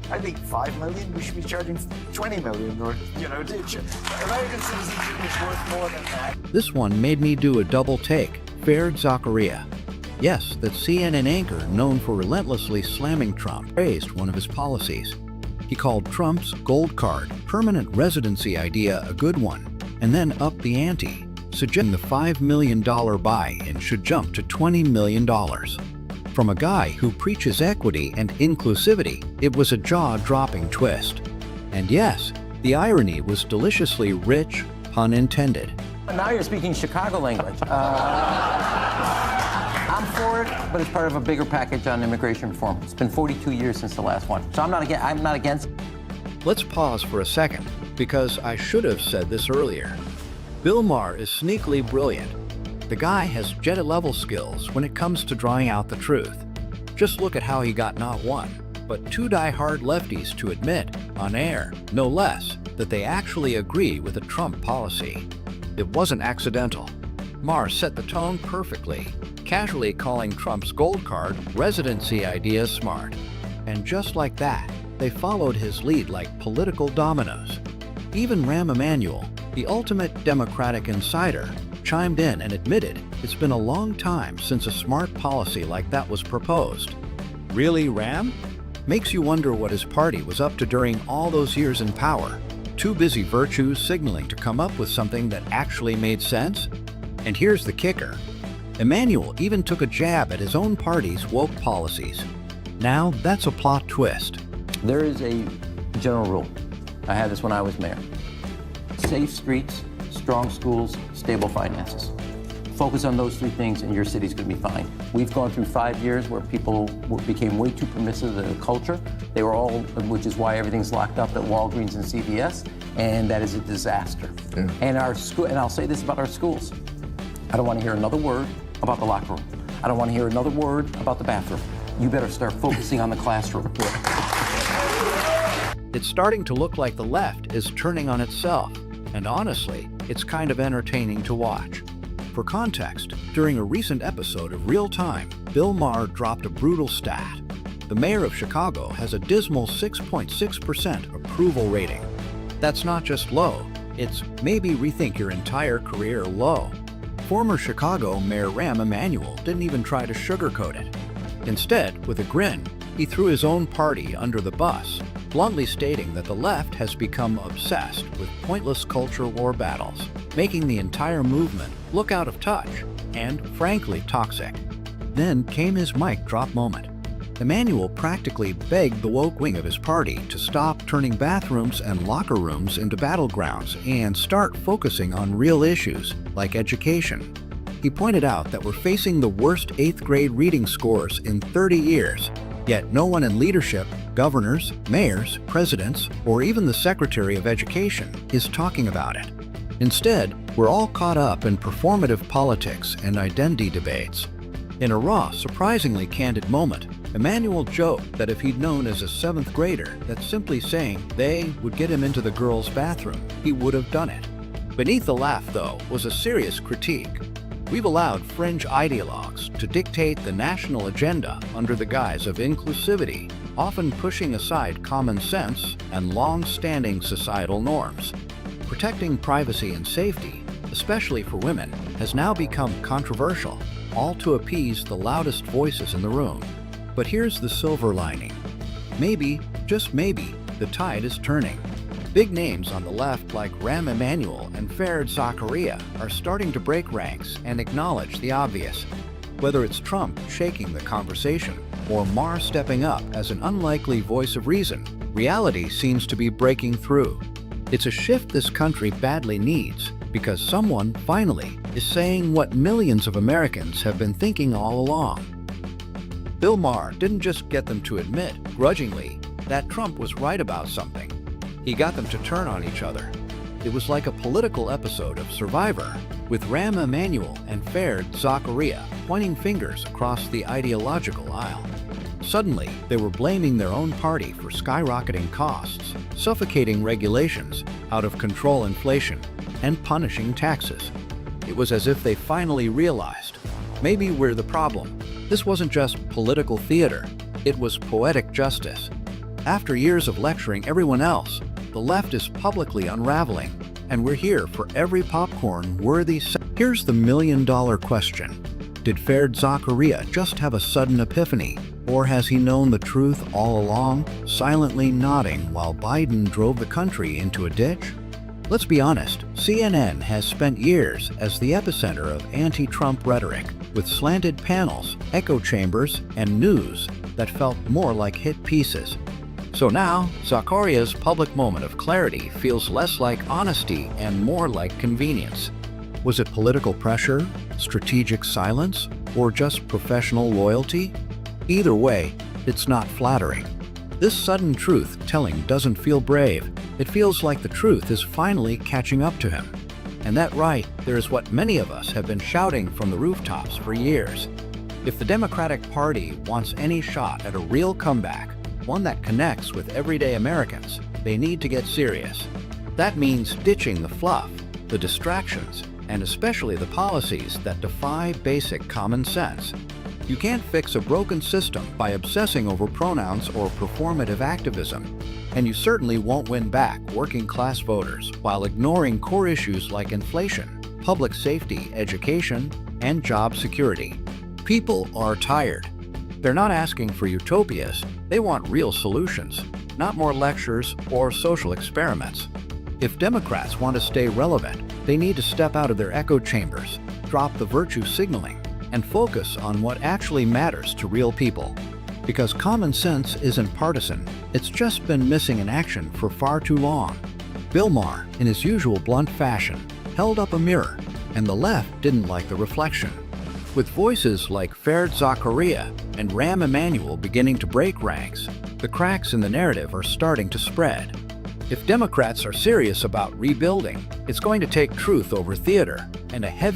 I think 5 million, we should be charging 20 million, or, American citizenship is worth more than that. This one made me do a double take. Fared Zakaria. Yes, that CNN anchor known for relentlessly slamming Trump praised one of his policies. He called Trump's gold card permanent residency idea a good one, and then upped the ante, suggesting the $5 million buy-in should jump to $20 million. From a guy who preaches equity and inclusivity, it was a jaw-dropping twist. And yes, the irony was deliciously rich, pun intended. Now you're speaking Chicago language. I'm for it, but it's part of a bigger package on immigration reform. It's been 42 years since the last one, so I'm not against. Let's pause for a second, because I should have said this earlier. Bill Maher is sneakily brilliant. The guy has Jedi-level skills when it comes to drawing out the truth. Just look at how he got not one, but two die-hard lefties to admit, on air, no less, that they actually agree with the Trump policy. It wasn't accidental. Maher set the tone perfectly, casually calling Trump's gold card residency idea smart. And just like that, they followed his lead like political dominoes. Even Rahm Emanuel, the ultimate Democratic insider, chimed in and admitted it's been a long time since a smart policy like that was proposed. Really, Rahm? Makes you wonder what his party was up to during all those years in power. Too busy virtue signaling to come up with something that actually made sense? And here's the kicker. Emanuel even took a jab at his own party's woke policies. Now that's a plot twist. There is a general rule. I had this when I was mayor. Safe streets, strong schools, stable finances. Focus on those three things and your city's gonna be fine. We've gone through 5 years where people became way too permissive in the culture. They were all, which is why everything's locked up at Walgreens and CVS, and that is a disaster. Yeah. And I'll say this about our schools. I don't wanna hear another word about the locker room. I don't wanna hear another word about the bathroom. You better start focusing on the classroom. It's starting to look like the left is turning on itself, and honestly, it's kind of entertaining to watch. For context, during a recent episode of Real Time, Bill Maher dropped a brutal stat. The mayor of Chicago has a dismal 6.6% approval rating. That's not just low, it's maybe rethink your entire career low. Former Chicago Mayor Rahm Emanuel didn't even try to sugarcoat it. Instead, with a grin, he threw his own party under the bus, bluntly stating that the left has become obsessed with pointless culture war battles, making the entire movement look out of touch and, frankly, toxic. Then came his mic drop moment. Emanuel practically begged the woke wing of his party to stop turning bathrooms and locker rooms into battlegrounds and start focusing on real issues like education. He pointed out that we're facing the worst 8th grade reading scores in 30 years, yet no one in leadership, governors, mayors, presidents, or even the Secretary of Education is talking about it. Instead, we're all caught up in performative politics and identity debates. In a raw, surprisingly candid moment, Emanuel joked that if he'd known as a 7th grader that simply saying they would get him into the girls' bathroom, he would have done it. Beneath the laugh, though, was a serious critique. We've allowed fringe ideologues to dictate the national agenda under the guise of inclusivity, often pushing aside common sense and long-standing societal norms. Protecting privacy and safety, especially for women, has now become controversial, all to appease the loudest voices in the room. But here's the silver lining. Maybe, just maybe, the tide is turning. Big names on the left like Rahm Emanuel and Fared Zakaria are starting to break ranks and acknowledge the obvious. Whether it's Trump shaking the conversation or Maher stepping up as an unlikely voice of reason, reality seems to be breaking through. It's a shift this country badly needs because someone, finally, is saying what millions of Americans have been thinking all along. Bill Maher didn't just get them to admit, grudgingly, that Trump was right about something. He got them to turn on each other. It was like a political episode of Survivor, with Rahm Emanuel and Fared Zakaria pointing fingers across the ideological aisle. Suddenly, they were blaming their own party for skyrocketing costs, suffocating regulations, out-of-control inflation, and punishing taxes. It was as if they finally realized, maybe we're the problem. This wasn't just political theater, it was poetic justice. After years of lecturing everyone else, the left is publicly unraveling, and we're here for every popcorn-worthy. Here's the million-dollar question. Did Fared Zakaria just have a sudden epiphany, or has he known the truth all along, silently nodding while Biden drove the country into a ditch? Let's be honest, CNN has spent years as the epicenter of anti-Trump rhetoric, with slanted panels, echo chambers, and news that felt more like hit pieces. So now, Zakaria's public moment of clarity feels less like honesty and more like convenience. Was it political pressure, strategic silence, or just professional loyalty? Either way, it's not flattering. This sudden truth-telling doesn't feel brave. It feels like the truth is finally catching up to him. And that right there is what many of us have been shouting from the rooftops for years. If the Democratic Party wants any shot at a real comeback, one that connects with everyday Americans, they need to get serious. That means ditching the fluff, the distractions, and especially the policies that defy basic common sense. You can't fix a broken system by obsessing over pronouns or performative activism, and you certainly won't win back working-class voters while ignoring core issues like inflation, public safety, education, and job security. People are tired. They're not asking for utopias, they want real solutions, not more lectures or social experiments. If Democrats want to stay relevant, they need to step out of their echo chambers, drop the virtue signaling, and focus on what actually matters to real people. Because common sense isn't partisan, it's just been missing in action for far too long. Bill Maher, in his usual blunt fashion, held up a mirror, and the left didn't like the reflection. With voices like Fared Zakaria and Rahm Emanuel beginning to break ranks, the cracks in the narrative are starting to spread. If Democrats are serious about rebuilding, it's going to take truth over theater and a heavy